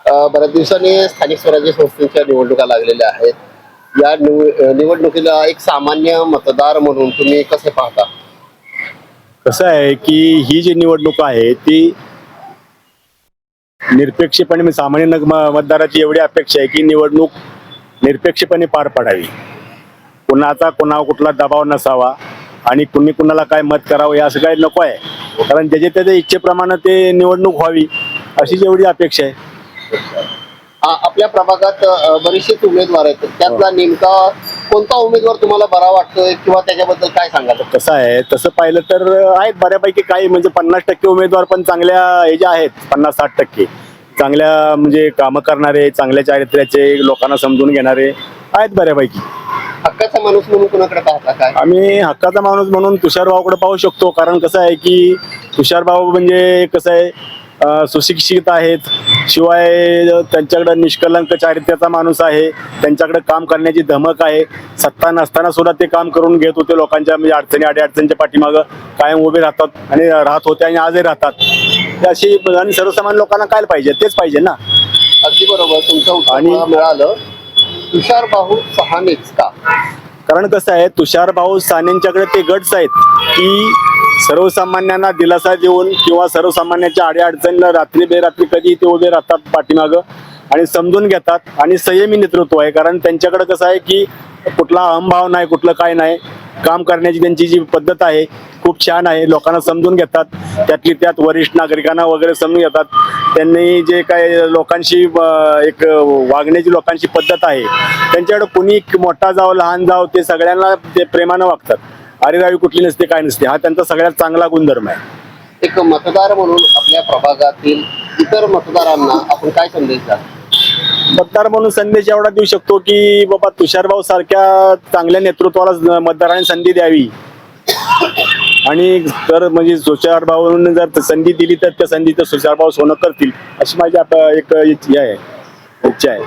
बऱ्याच दिवसांनी स्थानिक स्वराज्य संस्थेच्या निवडणुका लागलेल्या आहेत. या निवडणुकीला एक सामान्य मतदार म्हणून तुम्ही कसे पाहता? कसं आहे की ही जी निवडणूक आहे ती निरपेक्षपणे सामान्य मतदाराची एवढी अपेक्षा आहे की निवडणूक निरपेक्षपणे पार पडावी. कुणाचा कुणावर कुठला दबाव नसावा आणि कुणी कुणाला काय मत करावं हे असं काही नको आहे. कारण त्याच्या त्याच्या इच्छेप्रमाणे ते निवडणूक व्हावी अशी एवढी अपेक्षा आहे. आपल्या प्रभागात बरेचसे उमेदवार आहेत, त्यातला नेमका कोणता उमेदवार तुम्हाला बरा वाटतोय किंवा त्याच्याबद्दल काय सांगाल? कसं आहे तसं पाहिलं तर आहेत बऱ्यापैकी काही म्हणजे 50% उमेदवार पण चांगल्या हे जे आहेत 50-60% चांगल्या म्हणजे कामं करणारे चांगल्या चारित्र्याचे लोकांना समजून घेणारे आहेत बऱ्यापैकी. हक्काचा माणूस म्हणून कोणाकडे पाहता काय? आम्ही हक्काचा माणूस म्हणून तुषारभाऊकडे पाहू शकतो. कारण कसं आहे की तुषारभाऊ म्हणजे कसं आहे सुशिक्षित आहेत, शिवाय त्यांच्याकडे निष्कलंक चारित्र्याचा माणूस आहे, त्यांच्याकडे काम करण्याची धमक आहे. सत्ता नसताना सुद्धा ते काम करून घेत होते लोकांच्या म्हणजे अडचणीच्या पाठीमागं कायम उभे राहतात आणि राहत होते आणि आजही राहतात. अशी आणि सर्वसामान्य लोकांना काय पाहिजे तेच पाहिजे ना. अगदी बरोबर, तुमचं उत्तर मला मिळालं. तुषार भाऊ चव्हाणच का? कारण कसं आहे तुषारभाऊ सानेंच्याकडे ते गट्स आहेत की सर्वसामान्यांना दिलासा देऊन किंवा सर्वसामान्यांच्या अडीअडचणीला रात्री बेरात्री कधी ते उभे राहतात पाठीमागं आणि समजून घेतात आणि संयमी नेतृत्व आहे. कारण त्यांच्याकडे कसं आहे की कुठला अहंभाव नाही, कुठलं काय नाही. काम करण्याची त्यांची जी पद्धत आहे खूप छान आहे. लोकांना समजून घेतात, त्यातली त्यात वरिष्ठ नागरिकांना वगैरे समजून घेतात. त्यांनी जे काय लोकांशी एक वागण्याची लोकांची पद्धत आहे त्यांच्याकडे कुणी मोठा जावं लहान जावं ते सगळ्यांना ते प्रेमानं वागतात. अरेरावी कुठली नसते काय नसते, हा त्यांचा सगळ्यात चांगला गुणधर्म आहे. एक मतदार म्हणून आपल्या प्रभागातील इतर मतदारांना आपण काय संदेश द्याल? मतदार म्हणून संदेश एवढा देऊ शकतो की बाबा तुषारभाऊ सारख्या चांगल्या नेतृत्वाला मतदारांनी संधी द्यावी आणि तर म्हणजे तुषारभाऊंनी जर संधी दिली तर त्या संधीचं तुषारभाऊ सोनं करतील अशी माझी एक इच्छा आहे.